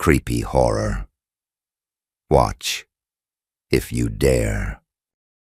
creepy horror. Watch, if you dare.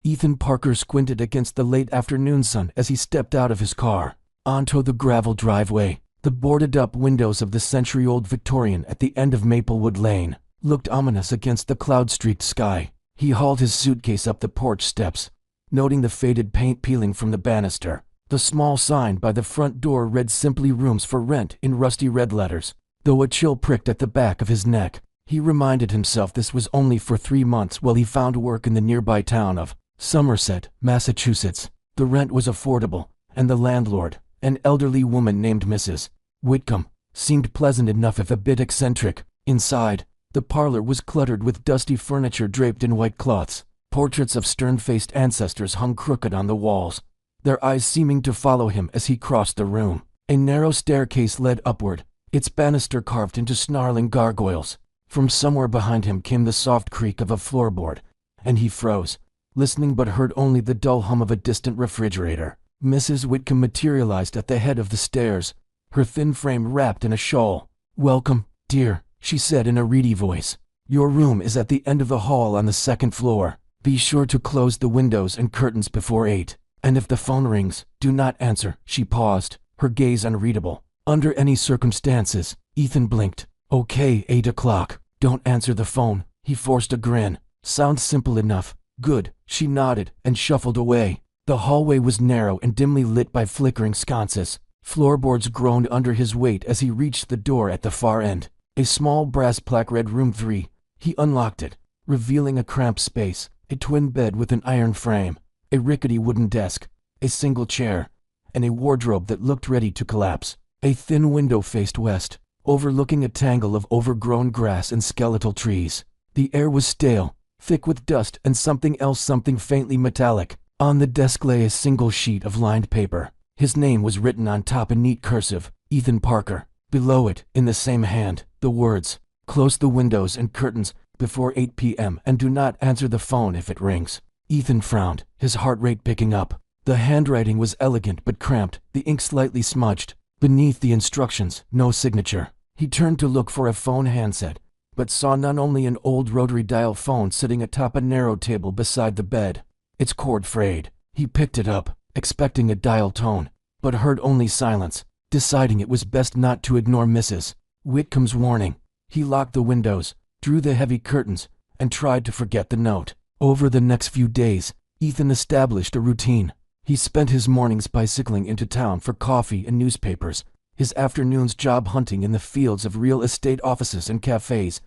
Ethan Parker squinted against the late afternoon sun as he stepped out of his car. Onto the gravel driveway, the boarded-up windows of the century-old Victorian at the end of Maplewood Lane looked ominous against the cloud-streaked sky. He hauled his suitcase up the porch steps, noting the faded paint peeling from the banister. The small sign by the front door read simply "Rooms for Rent" in rusty red letters. Though a chill pricked at the back of his neck, he reminded himself this was only for 3 months while he found work in the nearby town of Somerset, Massachusetts. The rent was affordable, and the landlord, an elderly woman named Mrs. Whitcomb, seemed pleasant enough if a bit eccentric. Inside, the parlor was cluttered with dusty furniture draped in white cloths. Portraits of stern-faced ancestors hung crooked on the walls, their eyes seeming to follow him as he crossed the room. A narrow staircase led upward, its banister carved into snarling gargoyles. From somewhere behind him came the soft creak of a floorboard, and he froze, listening but heard only the dull hum of a distant refrigerator. Mrs. Whitcomb materialized at the head of the stairs, her thin frame wrapped in a shawl. "Welcome, dear," she said in a reedy voice. "Your room is at the end of the hall on the 2nd floor. Be sure to close the windows and curtains before 8. And if the phone rings, do not answer." She paused, her gaze unreadable. Under any circumstances, Ethan blinked. "Okay, 8 o'clock. Don't answer the phone." He forced a grin. "Sounds simple enough." "Good." She nodded and shuffled away. The hallway was narrow and dimly lit by flickering sconces. Floorboards groaned under his weight as he reached the door at the far end. A small brass plaque read "Room 3. He unlocked it, revealing a cramped space, a twin bed with an iron frame, a rickety wooden desk, a single chair, and a wardrobe that looked ready to collapse. A thin window faced west, overlooking a tangle of overgrown grass and skeletal trees. The air was stale, thick with dust and something else, something faintly metallic. On the desk lay a single sheet of lined paper. His name was written on top in neat cursive, Ethan Parker. Below it, in the same hand, the words, "Close the windows and curtains before 8 p.m. and do not answer the phone if it rings." Ethan frowned, his heart rate picking up. The handwriting was elegant but cramped, the ink slightly smudged. Beneath the instructions, no signature. He turned to look for a phone handset, but saw none, only an old rotary dial phone sitting atop a narrow table beside the bed. Its cord frayed. He picked it up, expecting a dial tone, but heard only silence. Deciding it was best not to ignore Mrs. Whitcomb's warning, he locked the windows, drew the heavy curtains, and tried to forget the note. Over the next few days, Ethan established a routine. He spent his mornings bicycling into town for coffee and newspapers, his afternoons job hunting in the fields of real estate offices and cafes,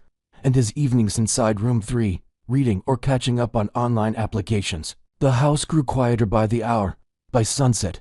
and his evenings inside Room 3, reading or catching up on online applications. The house grew quieter by the hour. By sunset,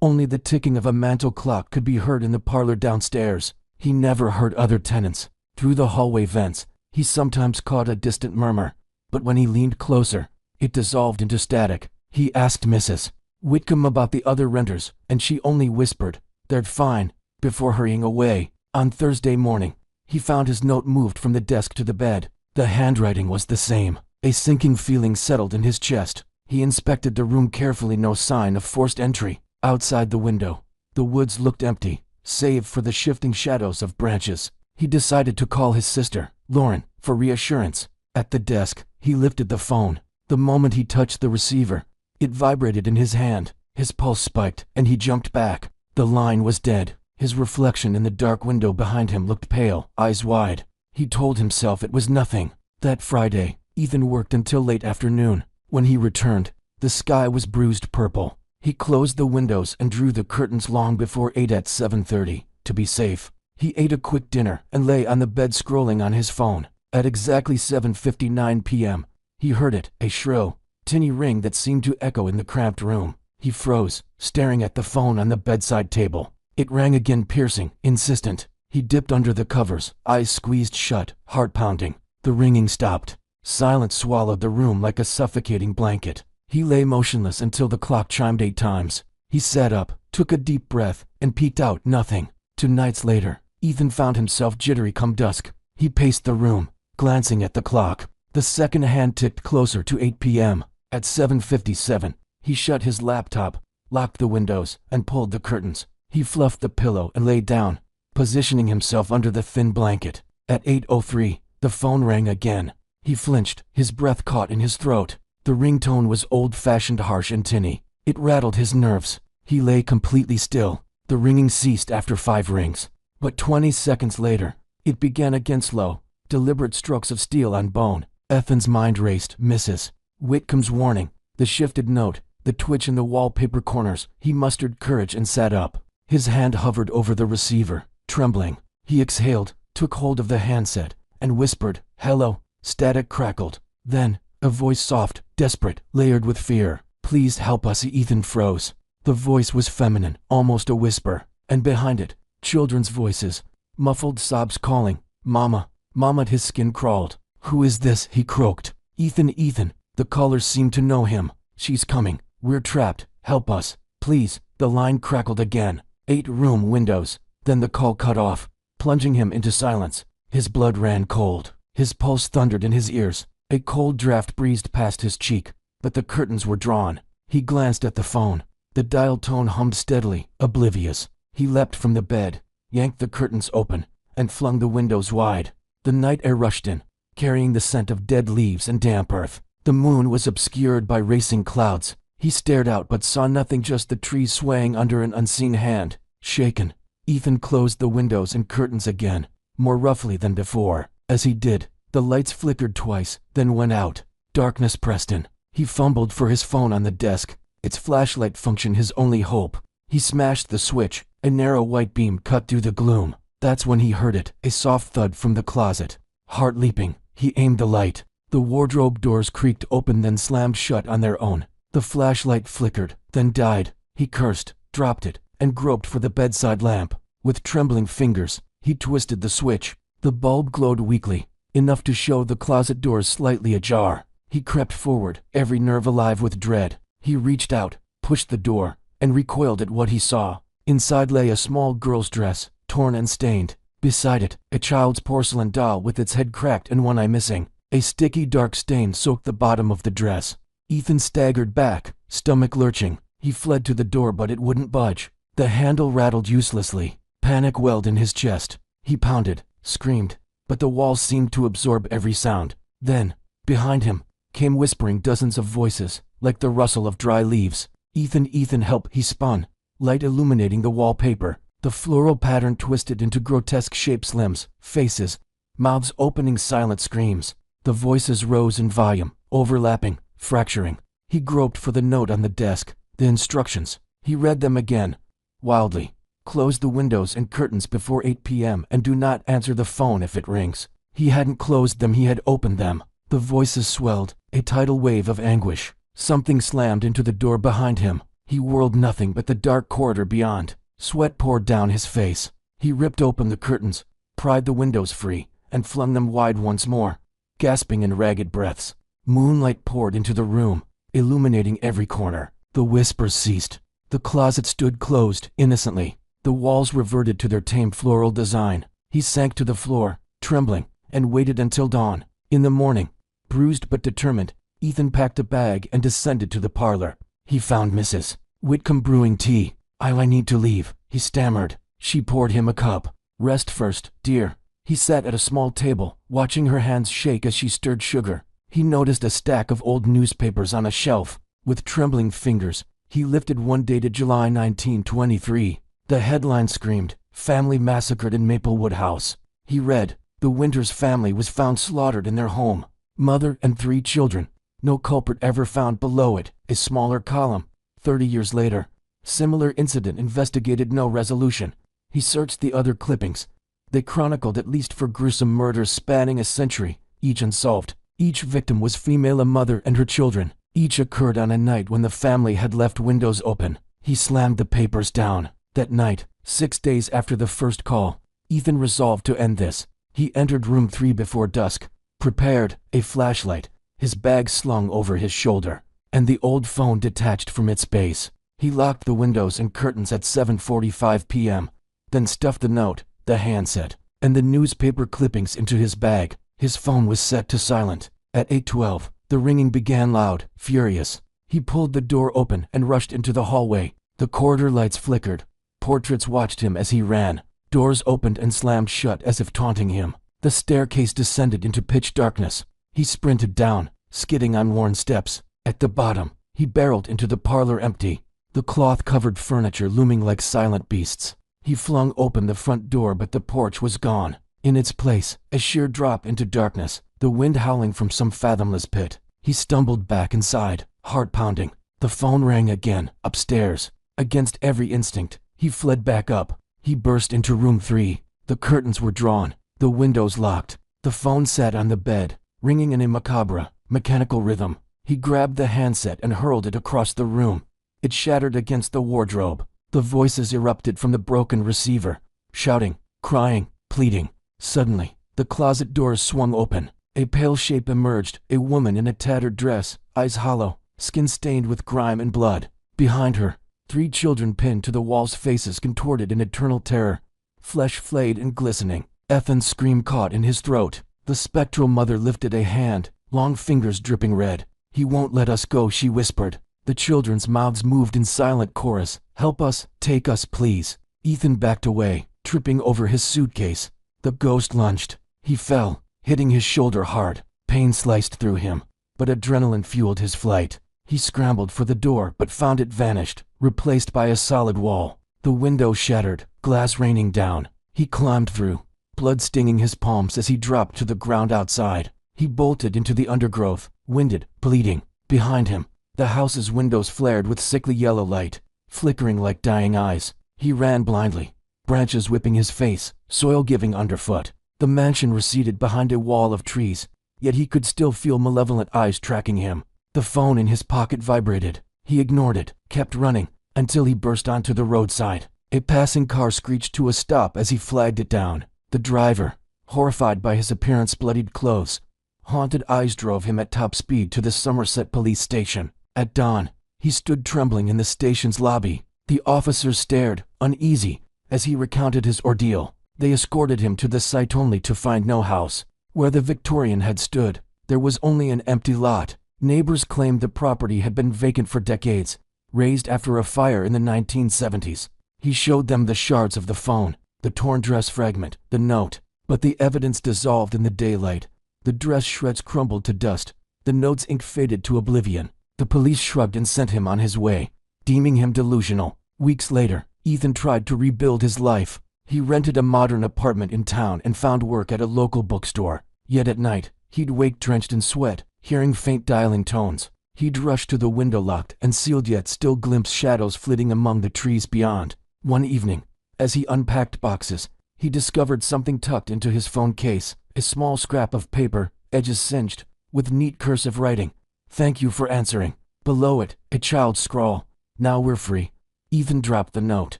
only the ticking of a mantel clock could be heard in the parlor downstairs. He never heard other tenants. Through the hallway vents, he sometimes caught a distant murmur, but when he leaned closer, it dissolved into static. He asked Mrs. Whitcomb about the other renters, and she only whispered, "They're fine," before hurrying away. On Thursday morning, he found his note moved from the desk to the bed. The handwriting was the same. A sinking feeling settled in his chest. He inspected the room carefully, no sign of forced entry. Outside the window, the woods looked empty, save for the shifting shadows of branches. He decided to call his sister, Lauren, for reassurance. At the desk, he lifted the phone. The moment he touched the receiver, it vibrated in his hand. His pulse spiked, and he jumped back. The line was dead. His reflection in the dark window behind him looked pale, eyes wide. He told himself it was nothing. That Friday, Ethan worked until late afternoon. When he returned, the sky was bruised purple. He closed the windows and drew the curtains long before 8 at 7:30, to be safe. He ate a quick dinner and lay on the bed scrolling on his phone. At exactly 7:59 p.m., he heard it, a shrill, tinny ring that seemed to echo in the cramped room. He froze, staring at the phone on the bedside table. It rang again, piercing, insistent. He dipped under the covers, eyes squeezed shut, heart pounding. The ringing stopped. Silence swallowed the room like a suffocating blanket. He lay motionless until the clock chimed 8 times. He sat up, took a deep breath, and peeked out. Nothing. 2 nights later, Ethan found himself jittery come dusk. He paced the room, glancing at the clock. The second hand ticked closer to 8 p.m. At 7:57, he shut his laptop, locked the windows, and pulled the curtains. He fluffed the pillow and lay down, positioning himself under the thin blanket. At 8:03, the phone rang again. He flinched, his breath caught in his throat. The ringtone was old-fashioned, harsh and tinny. It rattled his nerves. He lay completely still. The ringing ceased after 5 rings. But 20 seconds later, it began again, slow, deliberate strokes of steel on bone. Ethan's mind raced. Mrs. Whitcomb's warning, the shifted note, the twitch in the wallpaper corners. He mustered courage and sat up. His hand hovered over the receiver, trembling. He exhaled, took hold of the handset, and whispered, "Hello." Static crackled. Then, a voice, soft, desperate, layered with fear. "Please help us." Ethan froze. The voice was feminine, almost a whisper, and behind it, children's voices, muffled sobs calling, "Mama, Mama." His skin crawled. "Who is this?" he croaked. Ethan. The caller seemed to know him. "She's coming. We're trapped. Help us, please." The line crackled again. 8 room windows. Then the call cut off, plunging him into silence. His blood ran cold. His pulse thundered in his ears. A cold draft breezed past his cheek, but the curtains were drawn. He glanced at the phone. The dial tone hummed steadily, oblivious. He leapt from the bed, yanked the curtains open, and flung the windows wide. The night air rushed in, carrying the scent of dead leaves and damp earth. The moon was obscured by racing clouds. He stared out but saw nothing, just the trees swaying under an unseen hand. Shaken, Ethan closed the windows and curtains again, more roughly than before. As he did, the lights flickered twice, then went out. Darkness pressed in. He fumbled for his phone on the desk, its flashlight function his only hope. He smashed the switch. A narrow white beam cut through the gloom. That's when he heard it, a soft thud from the closet. Heart leaping, he aimed the light. The wardrobe doors creaked open, then slammed shut on their own. The flashlight flickered, then died. He cursed, dropped it, and groped for the bedside lamp. With trembling fingers, he twisted the switch. The bulb glowed weakly, enough to show the closet doors slightly ajar. He crept forward, every nerve alive with dread. He reached out, pushed the door, and recoiled at what he saw. Inside lay a small girl's dress, torn and stained. Beside it, a child's porcelain doll with its head cracked and one eye missing. A sticky dark stain soaked the bottom of the dress. Ethan staggered back, stomach lurching. He fled to the door, but it wouldn't budge. The handle rattled uselessly. Panic welled in his chest. He pounded, screamed, but the walls seemed to absorb every sound. Then, behind him, came whispering dozens of voices, like the rustle of dry leaves. Ethan, help." He spun, light illuminating the wallpaper. The floral pattern twisted into grotesque shapes, limbs, faces, mouths opening silent screams. The voices rose in volume, overlapping, fracturing. He groped for the note on the desk, the instructions. He read them again, wildly. "Close the windows and curtains before 8 p.m. and do not answer the phone if it rings." He hadn't closed them, he had opened them. The voices swelled, a tidal wave of anguish. Something slammed into the door behind him. He whirled, nothing but the dark corridor beyond. Sweat poured down his face. He ripped open the curtains, pried the windows free, and flung them wide once more, gasping in ragged breaths. Moonlight poured into the room, illuminating every corner. The whispers ceased. The closet stood closed, innocently. The walls reverted to their tame floral design. He sank to the floor, trembling, and waited until dawn. In the morning, bruised but determined, Ethan packed a bag and descended to the parlor. He found Mrs. Whitcomb brewing tea. I need to leave," he stammered. She poured him a cup. "Rest first, dear." He sat at a small table, watching her hands shake as she stirred sugar. He noticed a stack of old newspapers on a shelf. With trembling fingers, he lifted one dated July 1923. The headline screamed, "Family massacred in Maplewood House." He read, "The Winters family was found slaughtered in their home. Mother and 3 children. No culprit ever found." Below it, a smaller column. 30 years later. Similar incident investigated, no resolution. He searched the other clippings. They chronicled at least 4 gruesome murders spanning a century, each unsolved. Each victim was female, a mother and her children. Each occurred on a night when the family had left windows open. He slammed the papers down. That night, 6 days after the first call, Ethan resolved to end this. He entered room 3 before dusk, prepared, a flashlight, his bag slung over his shoulder, and the old phone detached from its base. He locked the windows and curtains at 7:45 p.m., then stuffed the note, the handset, and the newspaper clippings into his bag. His phone was set to silent. At 8:12, the ringing began, loud, furious. He pulled the door open and rushed into the hallway. The corridor lights flickered. Portraits watched him as he ran. Doors opened and slammed shut as if taunting him. The staircase descended into pitch darkness. He sprinted down, skidding on worn steps. At the bottom, he barreled into the parlor empty, the cloth-covered furniture looming like silent beasts. He flung open the front door, but the porch was gone. In its place, a sheer drop into darkness, the wind howling from some fathomless pit. He stumbled back inside, heart pounding. The phone rang again, upstairs. Against every instinct, he fled back up. He burst into room 3. The curtains were drawn, the windows locked. The phone sat on the bed, ringing in a macabre, mechanical rhythm. He grabbed the handset and hurled it across the room. It shattered against the wardrobe. The voices erupted from the broken receiver, shouting, crying, pleading. Suddenly, the closet doors swung open. A pale shape emerged, a woman in a tattered dress, eyes hollow, skin stained with grime and blood. Behind her, 3 children pinned to the walls, faces contorted in eternal terror, flesh flayed and glistening. Ethan's scream caught in his throat. The spectral mother lifted a hand, long fingers dripping red. "He won't let us go," she whispered. The children's mouths moved in silent chorus. "Help us, take us, please." Ethan backed away, tripping over his suitcase. The ghost lunged. He fell, hitting his shoulder hard. Pain sliced through him, but adrenaline fueled his flight. He scrambled for the door but found it vanished, replaced by a solid wall. The window shattered, glass raining down. He climbed through, blood stinging his palms as he dropped to the ground outside. He bolted into the undergrowth, winded, bleeding. Behind him, the house's windows flared with sickly yellow light, flickering like dying eyes. He ran blindly, branches whipping his face, soil giving underfoot. The mansion receded behind a wall of trees, yet he could still feel malevolent eyes tracking him. The phone in his pocket vibrated. He ignored it, kept running, until he burst onto the roadside. A passing car screeched to a stop as he flagged it down. The driver, horrified by his appearance, bloodied clothes, haunted eyes, drove him at top speed to the Somerset police station. At dawn, he stood trembling in the station's lobby. The officers stared, uneasy, as he recounted his ordeal. They escorted him to the site only to find no house. Where the Victorian had stood, there was only an empty lot. Neighbors claimed the property had been vacant for decades, razed after a fire in the 1970s. He showed them the shards of the phone, the torn dress fragment, the note, but the evidence dissolved in the daylight. The dress shreds crumbled to dust, the note's ink faded to oblivion. The police shrugged and sent him on his way, deeming him delusional. Weeks later, Ethan tried to rebuild his life. He rented a modern apartment in town and found work at a local bookstore. Yet at night, he'd wake drenched in sweat, hearing faint dialing tones. He'd rush to the window locked and sealed, yet still glimpse shadows flitting among the trees beyond. One evening, as he unpacked boxes, he discovered something tucked into his phone case, a small scrap of paper, edges singed, with neat cursive writing. "Thank you for answering." Below it, a child's scrawl. "Now we're free." Ethan dropped the note.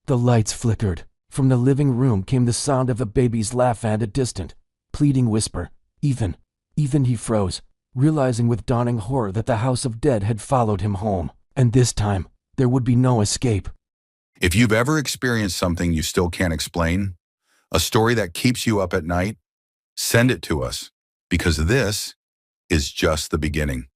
The lights flickered. From the living room came the sound of a baby's laugh and a distant, pleading whisper. "Ethan." Ethan, he froze, realizing with dawning horror that the house of dead had followed him home. And this time, there would be no escape. If you've ever experienced something you still can't explain, a story that keeps you up at night, send it to us, because this is just the beginning.